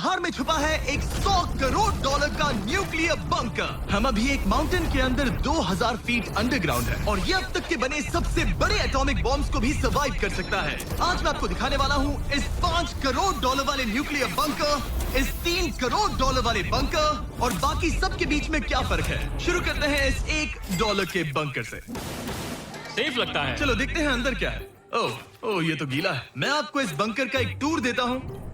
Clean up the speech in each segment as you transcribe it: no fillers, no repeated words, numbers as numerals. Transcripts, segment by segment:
पहाड़ में छुपा है एक $100 करोड़ का न्यूक्लियर बंकर। हम अभी एक माउंटेन के अंदर 2000 फीट अंडरग्राउंड है और ये अब तक के बने सबसे बड़े एटॉमिक बॉम्ब्स को भी सर्वाइव कर सकता है। आज मैं आपको दिखाने वाला हूँ इस $5 करोड़ वाले न्यूक्लियर बंकर, इस $3 करोड़ वाले बंकर और बाकी सब के बीच में क्या फर्क है। शुरू करते हैं इस $1 के बंकर से। सेफ लगता है। चलो देखते हैं अंदर क्या है। ओह ये तो गीला है। मैं आपको इस बंकर का एक टूर देता हूँ।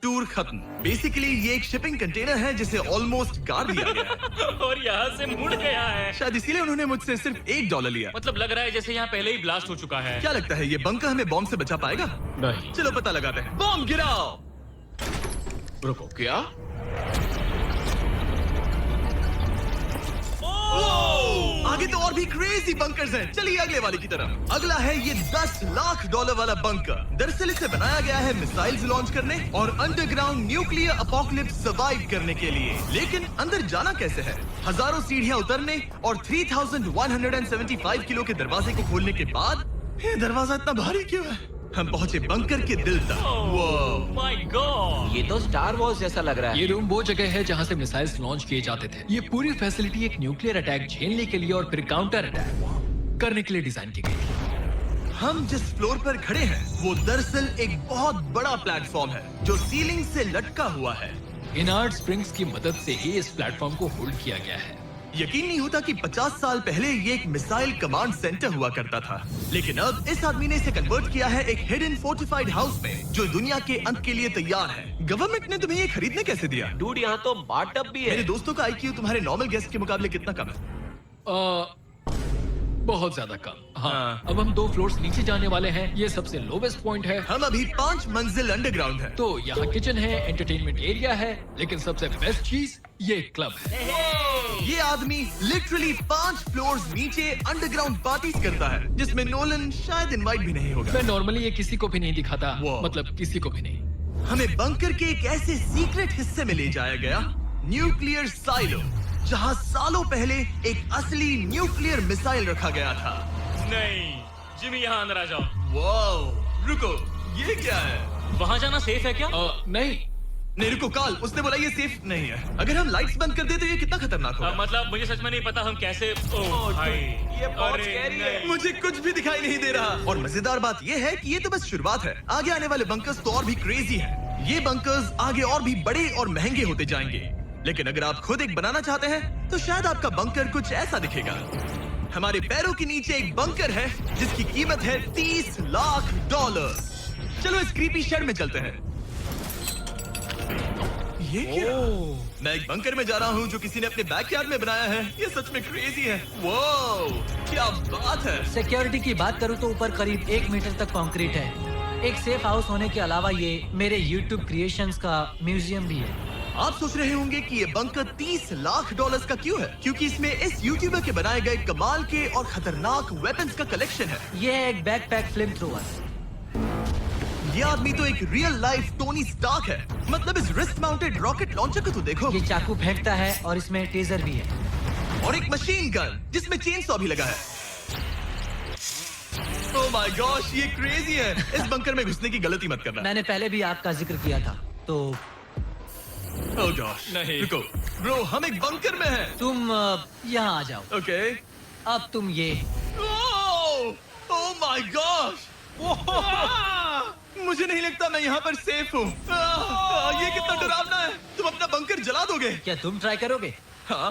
टूर खत्म। बेसिकली ये एक शिपिंग कंटेनर है जिसे ऑलमोस्ट गाड़ दिया गया है और यहाँ से मुड़ गया है। शायद इसीलिए उन्होंने मुझसे सिर्फ $1 लिया। मतलब लग रहा है जैसे यहाँ पहले ही ब्लास्ट हो चुका है। क्या लगता है ये बंकर हमें बॉम्ब से बचा पाएगा? नहीं। चलो पता लगाते हैं। बॉम्ब गिराओ। रुको, क्या? आगे तो और भी क्रेजी बंकर्स हैं। चलिए अगले वाले की तरफ। अगला है ये $10 लाख वाला बंकर। दरअसल इसे बनाया गया है मिसाइल्स लॉन्च करने और अंडरग्राउंड न्यूक्लियर अपोकलिप्स सर्वाइव करने के लिए। लेकिन अंदर जाना कैसे है? हजारों सीढ़ियां उतरने और 3175 किलो के दरवाजे को खोलने के बाद ये दरवाजा इतना भारी क्यों है? हम पहुंचे बंकर के दिल तक। माय गॉड, ये तो स्टार वॉर्स जैसा लग रहा है। ये रूम वो जगह है जहाँ से मिसाइल्स लॉन्च किए जाते थे। ये पूरी फैसिलिटी एक न्यूक्लियर अटैक झेलने के लिए और फिर काउंटर अटैक करने के लिए डिजाइन की गई थी। हम जिस फ्लोर पर खड़े हैं वो दरअसल एक बहुत बड़ा प्लेटफॉर्म है जो सीलिंग से लटका हुआ है। इनार्ड स्प्रिंग्स की मदद से ही इस प्लेटफॉर्म को होल्ड किया गया है। यकीन नहीं होता कि 50 साल पहले ये एक मिसाइल कमांड सेंटर हुआ करता था, लेकिन अब इस आदमी ने इसे कन्वर्ट किया है एक हिडन फोर्टिफाइड हाउस में जो दुनिया के अंत के लिए तैयार है। गवर्नमेंट ने तुम्हें ये खरीदने कैसे दिया? डूड, यहाँ तो बाटअप भी है। मेरे दोस्तों का IQ तुम्हारे नॉर्मल गेस्ट के मुकाबले कितना कम है? बहुत ज्यादा कम। हाँ। अब हम 2 फ्लोर्स नीचे जाने वाले हैं। ये सबसे लोवेस्ट पॉइंट है। हम अभी 5 मंजिल अंडरग्राउंड है। तो यहाँ किचन है, एंटरटेनमेंट एरिया है, लेकिन सबसे बेस्ट चीज ये क्लब है। ये आदमी लिटरली 5 फ्लोर्स नीचे अंडरग्राउंड पार्टीज करता है जिसमें नोलन शायद इनवाइट भी नहीं होगा। मैं नॉर्मली ये किसी को भी नहीं दिखाता। मतलब किसी को भी नहीं। हमें बंकर के एक ऐसे सीक्रेट हिस्से में ले जाया गया, न्यूक्लियर साइलो, जहां सालों पहले एक असली न्यूक्लियर मिसाइल रखा गया था। नहीं, जिमी यहाँ अंदर आ जाओ। वाओ, रुको, ये क्या है? वहाँ जाना सेफ है क्या? नहीं रुको काल, उसने बोला ये सेफ नहीं है। अगर हम लाइट्स बंद कर दे तो ये कितना खतरनाक होगा? मतलब मुझे सच में नहीं पता हम कैसे। भाई, ये बहुत स्कैरी है। मुझे कुछ भी दिखाई नहीं दे रहा। और मजेदार बात ये है कि ये तो बस शुरुआत है। आगे आने वाले बंकर्स तो और भी क्रेजी हैं। ये बंकर्स आगे और भी बड़े और महंगे होते जाएंगे। लेकिन अगर आप खुद एक बनाना चाहते हैं तो शायद आपका बंकर कुछ ऐसा दिखेगा। हमारे पैरों के नीचे एक बंकर है जिसकी कीमत है $30 लाख। चलो इस क्रीपी शेड में चलते हैं। ये क्या? मैं एक बंकर में जा रहा हूँ जो किसी ने अपने बैकयार्ड में बनाया है। ये सच में क्रेजी है। वाओ, क्या बात है। सिक्योरिटी की बात करूँ तो ऊपर करीब 1 मीटर तक कंक्रीट है। एक सेफ हाउस होने के अलावा ये मेरे YouTube क्रिएशंस का म्यूजियम भी है। आप सोच रहे होंगे कि ये बंकर $30 लाख का क्यों है? क्योंकि इसमें इस यूट्यूबर के बनाए गए कमाल के और खतरनाक वेपन्स का कलेक्शन है। ये है एक बैकपैक फ्लेम थ्रोवर। ये आदमी तो एक रियल लाइफ टोनी स्टार्क है। मतलब इस रिस्ट माउंटेड रॉकेट लॉन्चर को तो देखो। ये चाकू फेंकता है और इसमें टेजर भी है। और एक मशीन गन जिसमें चेनसॉ भी लगा है। ओह माय गॉश, ये क्रेजी है। इस बंकर में घुसने की गलती मत करना। मैंने पहले भी आग का जिक्र किया था तो। ओह गॉश, नहीं। रुको ब्रो, हम एक बंकर में हैं। तुम यहाँ आ जाओ। ओके। अब तुम ये। ओह माय गॉश, मुझे नहीं लगता मैं यहाँ पर सेफ हूँ। ये कितना डरावना है। तुम अपना बंकर जला दोगे? क्या तुम ट्राई करोगे? हाँ।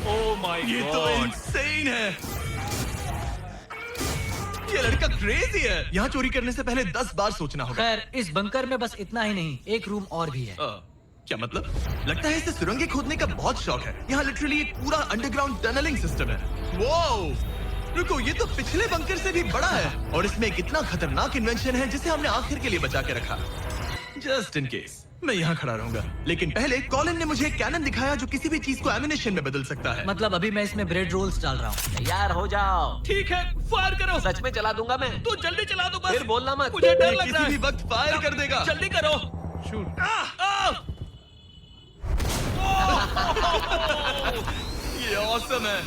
ओह माय ये तो गॉड, इंसेन है। ये लड़का क्रेजी है। यहाँ चोरी करने से पहले 10 बार सोचना होगा। खैर, इस बंकर में बस इतना ही नहीं, एक रूम और भी है। क्या मतलब? लगता है इसे सुरंगें खोदने का बहुत शौक है। यहाँ लिटरली एक पूरा अंडरग्राउंड टनलिंग सिस्टम है। वाओ, रुको, ये तो पिछले बंकर से भी बड़ा है और इसमें एक इतना खतरनाक इन्वेंशन है जिसे हमने आखिर के लिए बचा के रखा। जस्ट इन केस मैं यहाँ खड़ा रहूंगा। लेकिन पहले कॉलिन ने मुझे एक कैनन दिखाया जो किसी भी चीज को एमिनेशन में बदल सकता है। मतलब अभी मैं इसमें ब्रेड रोल्स डाल रहा हूँ। तैयार हो जाओ। ठीक है, फायर करो। सच में चला दूंगा मैं। तो जल्दी चला दो बस। फिर बोलना मत। मुझे डर ये लग रहा किसी है। भी वक्त फायर कर देगा। जल्दी करो। शूट। ये ऑसम है।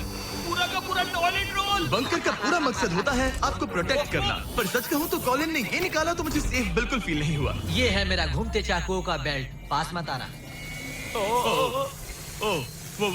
पूरा पूरा का पूरा टॉयलेट रोल। बंकर का पूरा मकसद होता है आपको प्रोटेक्ट करना, पर सच कहूँ तो कॉलिन ने ये निकाला तो मुझे सेफ बिल्कुल फील नहीं हुआ। ये है मेरा घूमते चाकुओं का बेल्ट, पास मत आना। ओह वो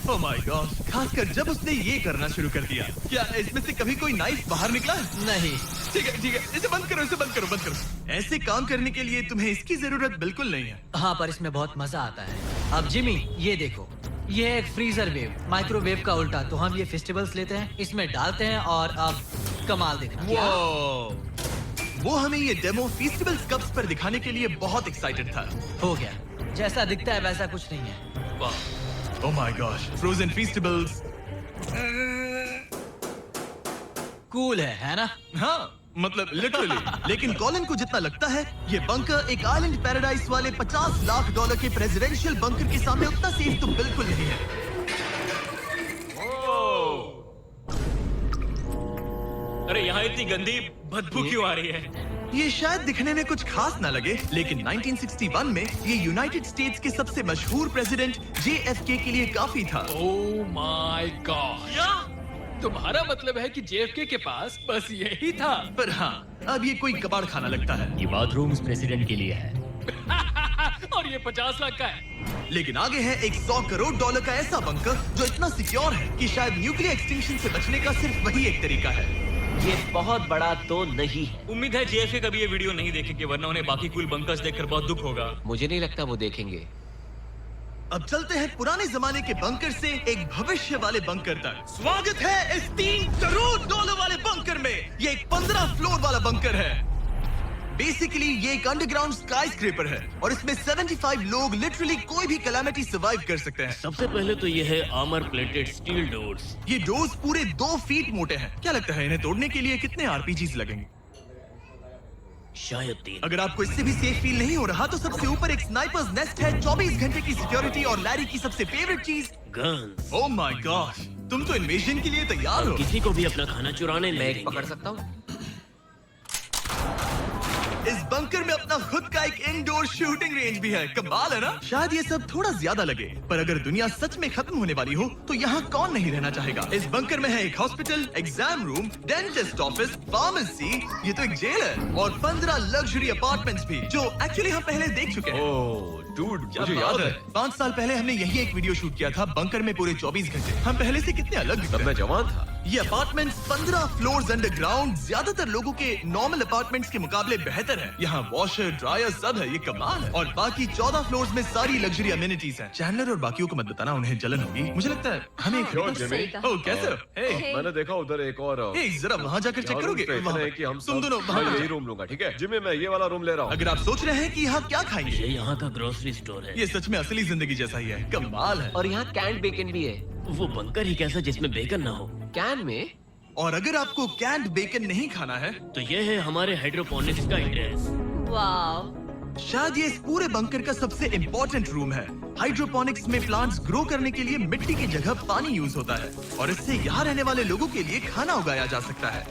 ओह माय गॉड, खासकर जब उसने ये करना शुरू कर दिया। क्या इसमें से कभी कोई नाइफ बाहर निकला? नहीं। ठीक है, इसे बंद करो, बंद करो। ऐसे काम करने के लिए तुम्हें इसकी जरूरत बिल्कुल नहीं है। हाँ, पर इसमें बहुत मजा आता है। अब जिमी, ये देखो, ये है एक फ्रीजर वेव, माइक्रोवेव का उल्टा। तो हम ये फेस्टिवल्स लेते हैं, इसमें डालते हैं और अब कमाल देखना। वो हमें ये डेमो फेस्टिवल्स कप्स पर दिखाने के लिए बहुत एक्साइटेड था। हो गया, जैसा दिखता है वैसा कुछ नहीं है। Oh my gosh, frozen festivals. Cool है ना? हाँ, मतलब लिटरली। लेकिन कॉलिन को जितना लगता है ये बंकर एक आइलैंड पैराडाइज वाले $50 लाख के प्रेसिडेंशियल बंकर के सामने उतना सेफ तो बिल्कुल नहीं है। अरे यहाँ इतनी गंदी बदबू क्यों आ रही है? ये शायद दिखने में कुछ खास ना लगे, लेकिन 1961 में ये यूनाइटेड स्टेट्स के सबसे मशहूर प्रेसिडेंट JFK के लिए काफी था। ओह माय गॉड, तुम्हारा मतलब है कि JFK के पास बस यही था? पर हाँ, अब ये कोई कबाड़ खाना लगता है। ये बाथरूम्स प्रेसिडेंट के लिए है। और ये 50 लाख का है। लेकिन आगे है एक $100 करोड़ का ऐसा बंकर जो इतना सिक्योर है कि शायद न्यूक्लियर एक्सटिंक्शन से बचने का सिर्फ वही एक तरीका है। ये बहुत बड़ा तो नहीं है। उम्मीद है JFK कभी ये वीडियो नहीं देखेंगे, वरना उन्हें बाकी कूल बंकर्स देखकर बहुत दुख होगा। मुझे नहीं लगता वो देखेंगे। अब चलते हैं पुराने जमाने के बंकर से एक भविष्य वाले बंकर तक। स्वागत है इस $3 करोड़ वाले बंकर में। ये एक 15 फ्लोर वाला बंकर है। बेसिकली ये एक अंडरग्राउंड स्काईस्क्रेपर है और इसमें 75 लोग लिटरली कोई भी कैलामिटी सर्वाइव कर सकते हैं। सबसे पहले तो ये है आर्मर प्लेटेड स्टील डोर्स। ये डोर्स पूरे 2 फीट मोटे हैं। क्या लगता है इन्हें तोड़ने के लिए कितने RPGs लगेंगे? शायद 3। अगर आपको इससे भी सेफ फील नहीं हो रहा तो सबसे ऊपर एक स्नाइपर्स नेस्ट है, 24 घंटे की सिक्योरिटी और लैरी की सबसे फेवरेट चीज गन्स। ओह माय गॉड, तुम तो इन्वेजन के लिए तैयार हो। किसी को भी अपना खाना चुराने मैं नहीं एक देंगे। पकड़ सकता हूँ? इस बंकर में अपना खुद का एक इंडोर शूटिंग रेंज भी है। कमाल है ना? शायद ये सब थोड़ा ज्यादा लगे, पर अगर दुनिया सच में खत्म होने वाली हो तो यहाँ कौन नहीं रहना चाहेगा। इस बंकर में है एक hospital, exam room, dentist office, pharmacy, ये तो एक जेल है, और 15 लग्जरी अपार्टमेंट्स भी, जो एक्चुअली हम पहले देख चुके हैं। डूड, मुझे याद है 5 साल पहले हमने यही एक वीडियो शूट किया था बंकर में पूरे 24 घंटे। हम पहले से कितने अलग दिख तब रहे मैं हैं। जवान था। ये अपार्टमेंट्स 15 फ्लोर्स अंडरग्राउंड ज्यादातर लोगों के नॉर्मल अपार्टमेंट्स के मुकाबले बेहतर है। यहाँ वॉशर, ड्रायर सब है, ये कमाल है। और बाकी 14 फ्लोर्स में सारी लग्जरी अमेनिटीज हैं। चैंडलर और बाकियों को मत बताना, उन्हें जलन होगी। मुझे लगता है हमें एक क्यों, जिमी? ओह, कैसे हो? हे, मैंने देखा उधर एक और हे, जरा वहाँ जाकर चेक करोगे? वहाँ है कि हम तुम दोनों मैं वहाँ यही जाओ। रूम लूंगा, ठीक है? जिमी, मैं ये वाला रूम ले रहा हूँ। अगर आप सोच रहे हैं कि यहाँ क्या खाएंगे, ये यहाँ का ग्रोसरी स्टोर है। ये सच में असली जिंदगी जैसा ही है। कमाल है। और यहाँ कैंड बेकन भी है। वो बंकर ही कैसा जिसमें बेकन ना हो। कैन में? और अगर आपको कैंड बेकन नहीं खाना है, तो ये है हमारे हाइड्रोपोनिक्स का एड्रेस। वाव, शायद ये इस पूरे बंकर का सबसे इम्पोर्टेंट रूम है। हाइड्रोपोनिक्स में प्लांट्स ग्रो करने के लिए मिट्टी की जगह पानी यूज होता है और इससे यहाँ रहने वाले लोगों के लिए खाना उगाया जा सकता है।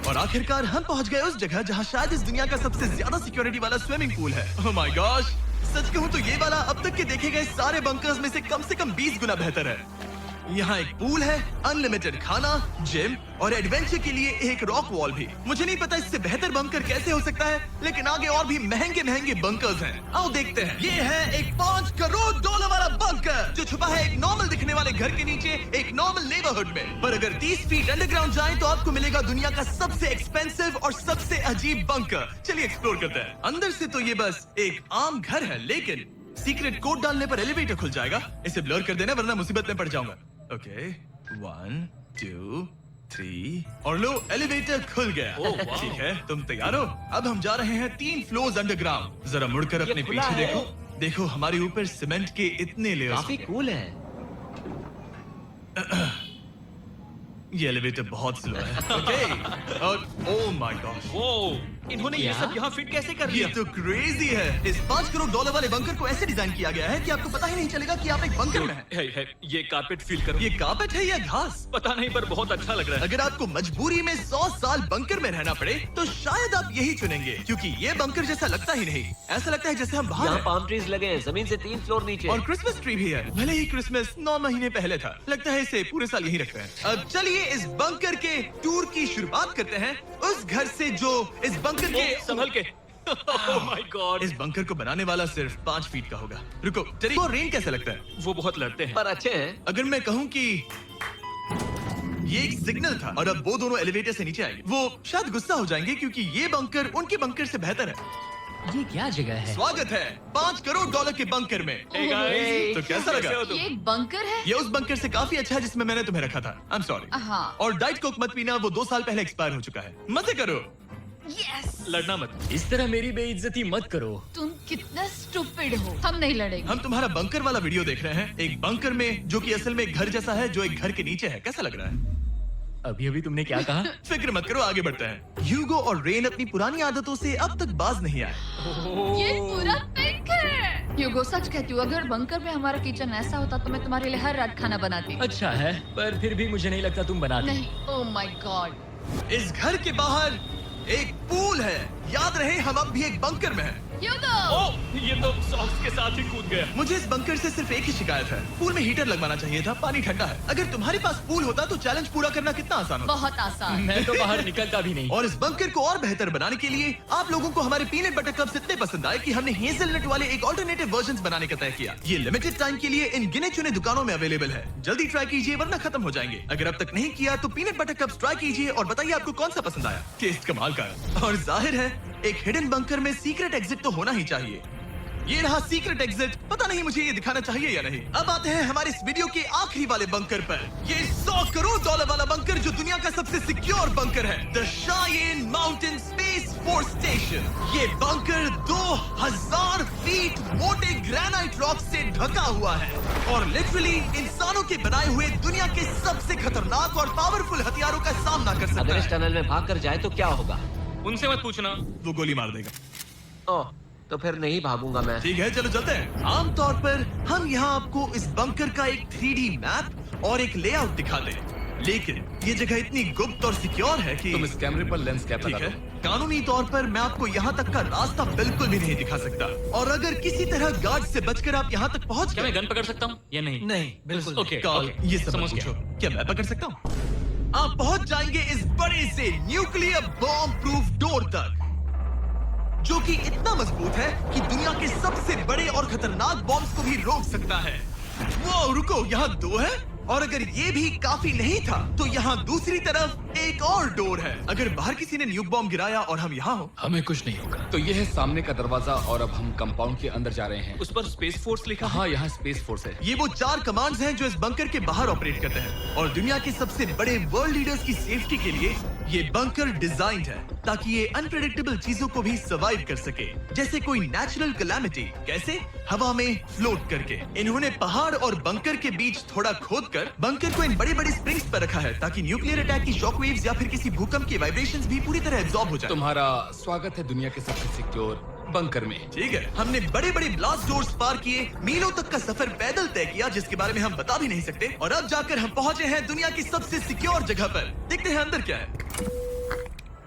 और आखिरकार हम पहुँच गए उस जगह जहाँ शायद इस दुनिया का सबसे ज्यादा सिक्योरिटी वाला स्विमिंग पूल है। ओह माय गॉश, सच कहूँ तो ये वाला अब तक के देखे गए सारे बंकर्स में से कम 20 गुना बेहतर है। यहाँ एक पूल है, अनलिमिटेड खाना, जिम और एडवेंचर के लिए एक रॉक वॉल भी। मुझे नहीं पता इससे बेहतर बंकर कैसे हो सकता है, लेकिन आगे और भी महंगे महंगे बंकर्स हैं। आओ देखते हैं। ये है एक $5 करोड़ वाला बंकर जो छुपा है एक नॉर्मल दिखने वाले घर के नीचे एक नॉर्मल नेबरहुड में। पर अगर 30 फीट अंडरग्राउंड जाएं तो आपको मिलेगा दुनिया का सबसे एक्सपेंसिव और सबसे अजीब बंकर। चलिए एक्सप्लोर करते हैं। अंदर से तो ये बस एक आम घर है, लेकिन सीक्रेट कोड डालने पर एलिवेटर खुल जाएगा। इसे ब्लर कर देना वरना मुसीबत में पड़ जाऊंगा। ओके, 1 2 3 और लो, एलिवेटर खुल गया। ठीक है, तुम तैयार हो? अब हम जा रहे हैं 3 फ्लोर्स अंडरग्राउंड। जरा मुड़कर अपने खुला पीछे है। देखो। देखो हमारे ऊपर सीमेंट के इतने लेयर्स। काफी कूल है। ये एलिवेटर बहुत स्लो है। ओके, और ओह माय गॉश, वो इन्होंने ये क्या? सब यहाँ फिट कैसे कर ये लिया? तो क्रेजी है। इस $5 करोड़ वाले बंकर को ऐसे डिजाइन किया गया है कि आपको पता ही नहीं चलेगा कि आप एक बंकर में हैं। है, ये कारपेट फील करो। ये कारपेट है या घास? पता नहीं पर बहुत अच्छा लग रहा है। अगर आपको मजबूरी में 100 साल बंकर में रहना पड़े तो शायद आप यही चुनेंगे, क्योंकि ये बंकर जैसा लगता ही नहीं। ऐसा लगता है जैसे हम बाहर यहाँ हैं। पाम ट्रीज लगे हैं, जमीन से 3 फ्लोर नीचे। और क्रिसमस ट्री भी है। भले ही क्रिसमस 9 महीने पहले था, लगता है इसे पूरे साल यही रखते हैं। अब चलिए इस बंकर के टूर की शुरुआत करते हैं उस घर से जो इस बंकर के संभल के। Oh my God. इस बंकर को बनाने वाला सिर्फ 5 फीट का होगा। रुको, टेरी को रेन कैसा लगता है? वो बहुत लड़ते हैं। पर अच्छे हैं। अगर मैं कहूँ कि ये एक सिग्नल था और अब वो दोनों एलिवेटर से नीचे आएंगे, वो शायद गुस्सा हो जाएंगे क्योंकि ये बंकर उनके बंकर से बेहतर है। ये क्या जगह है? स्वागत है $5 करोड़ के बंकर में। Hey guys, तो कैसा लगा? कैसे हो तुम? ये एक बंकर है? ये उस बंकर से काफी अच्छा है जिसमें मैंने तुम्हें रखा था। I am sorry. हाँ। और डाइट कोक मत पीना, वो 2 साल पहले एक्सपायर हो चुका है। मजे करो। यस। लड़ना मत। इस तरह मेरी बेइज्जती मत करो। तुम कितना स्टूपिड हो। हम नहीं लड़ेंगे। हम तुम्हारा बंकर वाला वीडियो देख रहे हैं, एक बंकर में जो कि असल में एक घर जैसा है जो एक घर के नीचे है। कैसा लग रहा है? अभी अभी तुमने क्या कहा? फिक्र मत करो, आगे बढ़ते हैं। ह्यूगो और रेन अपनी पुरानी आदतों से अब तक बाज नहीं आए। ये पूरा पिंक है। ह्यूगो सच कहती हूँ, अगर बंकर में हमारा किचन ऐसा होता तो मैं तुम्हारे लिए हर रात खाना बनाती। अच्छा है, पर फिर भी मुझे नहीं लगता तुम बनाते। नहीं। Oh my God. इस घर के बाहर एक पूल है। याद रहे हम अब भी एक बंकर में हैं। ह्यूगो। ओह, ये तो सॉक्स के साथ ही कूद गया। मुझे इस बंकर से सिर्फ एक ही शिकायत है, पूल में हीटर लगवाना चाहिए था, पानी ठंडा है। अगर तुम्हारे पास पूल होता तो चैलेंज पूरा करना कितना आसान होता। बहुत आसान। मैं तो बाहर निकलता भी नहीं। और इस बंकर को और बेहतर बनाने के लिए आप लोगों को हमारे पीनट बटर कप्स इतने पसंद आए कि हमने हेजलनट वाले एक ऑल्टरनेटिव वर्जन बनाने का तय किया। ये लिमिटेड टाइम के लिए इन गिने चुने दुकानों में अवेलेबल है। जल्दी ट्राई कीजिए वरना खत्म हो जाएंगे। अगर अब तक नहीं किया तो पीनट बटर कप्स ट्राई कीजिए और बताइए आपको कौन सा पसंद आया। टेस्ट कमाल का है। और जाहिर है एक हिडन बंकर में सीक्रेट एग्जिट तो होना ही चाहिए। ये रहा सीक्रेट एग्जिट। पता नहीं मुझे ये दिखाना चाहिए या नहीं। अब आते हैं हमारे इस वीडियो के आखिरी वाले बंकर पर। ये $100 करोड़ वाला बंकर जो दुनिया का सबसे सिक्योर बंकर है, the Cheyenne mountain space force station. ये बंकर 2000 फीट मोटे ग्रेनाइट रॉक से ढका हुआ है और लिटरली इंसानों के बनाए हुए दुनिया के सबसे खतरनाक और पावरफुल हथियारों का सामना कर सकता अगर इस है। टनल में भाग कर जाए तो क्या होगा? उनसे मत पूछना। वो गोली मार देगा। ओह, तो फिर नहीं भागूंगा मैं। ठीक है, चलो चलते हैं। आमतौर पर हम यहाँ आपको इस बंकर का एक 3D मैप और एक लेआउट दिखाते हैं, लेकिन ये जगह इतनी गुप्त और सिक्योर है कि तुम इस कैमरे पर लेंस कैप ठीक लगा है, दो। कानूनी तौर पर मैं आपको यहाँ तक का रास्ता बिल्कुल भी नहीं दिखा सकता। और अगर किसी तरह गार्ड से बचकर आप यहाँ तक पहुँच क्या गए, मैं गन पकड़ सकता हूँ या नहीं? नहीं, बिल्कुल ओके, कॉल ओके, ये सब समझ मत गया। पूछो। क्या मैं पकड़ सकता हूँ? आप पहुँच जाएंगे इस बड़े से न्यूक्लियर बॉम्ब प्रूफ डोर तक, जो कि इतना मजबूत है कि दुनिया के सबसे बड़े और खतरनाक बॉम्ब्स को भी रोक सकता है। वो रुको, यहाँ 2 है और अगर ये भी काफी नहीं था तो यहाँ दूसरी तरफ एक और डोर है। अगर बाहर किसी ने न्यूक बॉम्ब गिराया और हम यहाँ हो, हमें कुछ नहीं होगा। तो ये है सामने का दरवाजा और अब हम कंपाउंड के अंदर जा रहे हैं। उस पर स्पेस फोर्स लिखा है। हाँ, यहाँ स्पेस फोर्स है। ये वो 4 कमांड्स हैं जो इस बंकर के बाहर ऑपरेट करते हैं और दुनिया के सबसे बड़े वर्ल्ड लीडर्स की सेफ्टी के लिए ये बंकर डिजाइंड है ताकि ये अनप्रेडिक्टेबल चीजों को भी सर्वाइव कर सके, जैसे कोई नेचुरल कैलामिटी। कैसे? हवा में फ्लोट करके। इन्होंने पहाड़ और बंकर के बीच थोड़ा खोदकर बंकर को इन बड़े-बड़े स्प्रिंग्स पर रखा है ताकि न्यूक्लियर अटैक की शॉक वेव्स या फिर किसी भूकंप के वाइब्रेशंस भी पूरी तरह एब्जॉर्ब हो जाए। तुम्हारा स्वागत है दुनिया के सबसे सिक्योर बंकर में। ठीक है, हमने बड़े बड़े ब्लास्ट डोर्स पार किए, मीलों तक का सफर पैदल तय किया जिसके बारे में हम बता भी नहीं सकते, और अब जाकर हम पहुंचे हैं दुनिया की सबसे सिक्योर जगह पर। देखते हैं अंदर क्या है।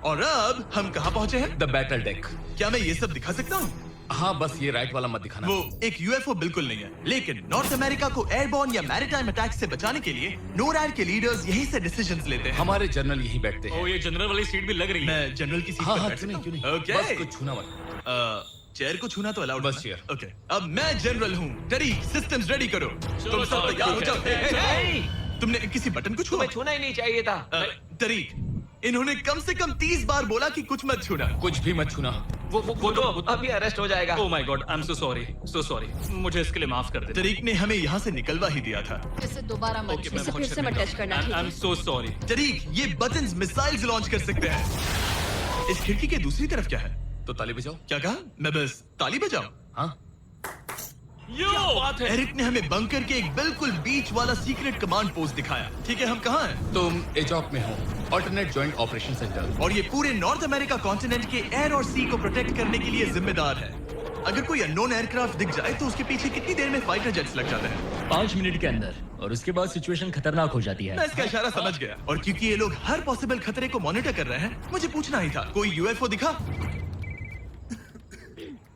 और अब हम कहाँ पहुंचे हैं? The battle deck. क्या मैं ये सब दिखा सकता हूँ? हाँ, बस ये राइट वाला मत दिखाना। वो एक यूएफओ बिल्कुल नहीं है, लेकिन नॉर्थ अमेरिका को एयरबॉर्न या मैरीटाइम अटैक से बचाने के लिए नोरैड के लीडर्स यहीं से डिसीजंस लेते हैं। हमारे जनरल यहीं बैठते हैं। ओ, ये जनरल वाली सीट भी लग रही है। मैं जनरल की सीट हाँ पर हाँ, बैठ क्यों नहीं, क्यों सकता नहीं। हूँ? ओके। बस कुछ छूना मत। चेयर को छूना तो अलाउड बस है ना? चेयर। ओके, अब मैं जनरल हूँ। टरी, सिस्टम्स रेडी करो। तुम सब चलो, तैयार हो ठीक जाओ। है। हे, हे, हे। तुमने किसी बटन को छुआ? तुम्हें छूना ही नहीं चाहिए था। तरीक, इन्होंने कम से कम 30 बार बोला कि कुछ मत छूना। कुछ भी मत छूना। वो तो अभी अरेस्ट हो जाएगा। Oh my God, I am so sorry. मुझे इसके लिए माफ कर दे। तरीक ने हमें यहाँ से निकलवा ही दिया था। इसे दोबारा मत ओके, छू। मैं इसे बहुत फिर से मत टच करना, ठीक आई एम है? So sorry. तरीक, ये बटन्स मिसाइल्स लॉन्च कर सकते हैं। इस खिड़की के दूसरी तरफ क्या है? तो ताली बजाओ। क्या कहा? मैं बस ताली बजाऊं? हाँ, क्या बात है? एरिक ने हमें बंकर के एक बिल्कुल बीच वाला सीक्रेट कमांड पोस्ट दिखाया। ठीक है, हम कहाँ हैं? तुम एजॉक में हो, ऑल्टरनेट जॉइंट ऑपरेशन सेंटर। और ये पूरे नॉर्थ अमेरिका कॉन्टिनेंट के एयर और सी को प्रोटेक्ट करने के लिए जिम्मेदार है। अगर कोई अननोन एयरक्राफ्ट दिख जाए तो उसके पीछे कितनी देर में फाइटर जेट्स लग जाते हैं? 5 मिनट के अंदर, और उसके बाद सिचुएशन खतरनाक हो जाती मैं है। इसका इशारा समझ गया। और क्योंकि ये लोग हर पॉसिबल खतरे को मॉनिटर कर रहे हैं, मुझे पूछना ही था, कोई यूएफओ दिखा?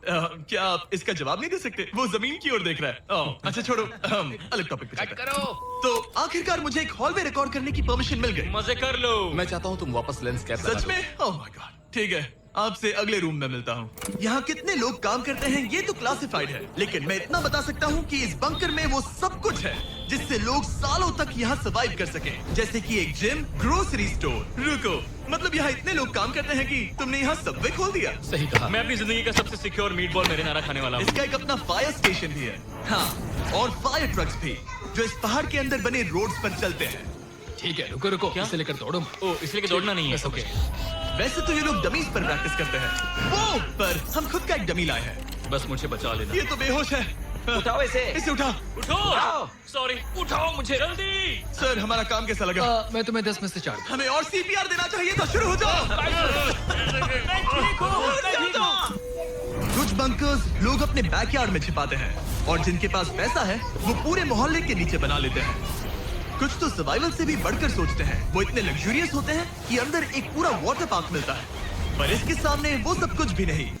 क्या आप इसका जवाब नहीं दे सकते? वो जमीन की ओर देख रहा है। अच्छा छोड़ो, अलग टॉपिक पे चलते हैं। तो आखिरकार मुझे एक हॉलवे रिकॉर्ड करने की परमिशन मिल गई। मजे कर लो। मैं चाहता हूँ तुम वापस लेंस कैप सच में? Oh my God. ठीक है, आपसे अगले रूम में मिलता हूँ। यहाँ कितने लोग काम करते हैं ये तो क्लासिफाइड है, लेकिन मैं इतना बता सकता हूँ कि इस बंकर में वो सब कुछ है जिससे लोग सालों तक यहाँ सर्वाइव कर सके, जैसे कि एक जिम, ग्रोसरी स्टोर। रुको, मतलब यहाँ इतने लोग काम करते हैं कि तुमने यहाँ सबवे खोल दिया? सही कहा। मैं अपनी जिंदगी का सबसे सिक्योर मीट बॉल मेरे नारा खाने वाला हूँ। इसका एक अपना फायर स्टेशन भी है। हाँ, और फायर ट्रक्स भी, जो इस पहाड़ के अंदर बने रोड्स पर चलते हैं। ठीक है, रुको रुको, इसे लेकर दौड़ो। ओ, इसलिए कि दौड़ना नहीं है। बस, ओके। वैसे तो ये लोग डमीज पर प्रैक्टिस करते हैं, वो पर हम खुद का एक डमी लाए हैं। बस मुझे बचा लेना। ये तो बेहोश है। उठाओ इसे। इसे उठा। उठो। सॉरी, उठाओ मुझे जल्दी। सर, हमारा काम कैसा लगा? मैं तुम्हें 10 में से 4। हमें और सीपीआर देना चाहिए था। शुरू हो जाओ। कुछ बंकर्स लोग अपने बैकयार्ड में छिपाते हैं, और जिनके पास पैसा है वो पूरे मोहल्ले के नीचे बना लेते हैं। कुछ तो सर्वाइवल से भी बढ़कर सोचते हैं। वो इतने लग्जूरियस होते हैं कि अंदर एक पूरा वाटर पार्क मिलता है, पर इसके सामने वो सब कुछ भी नहीं।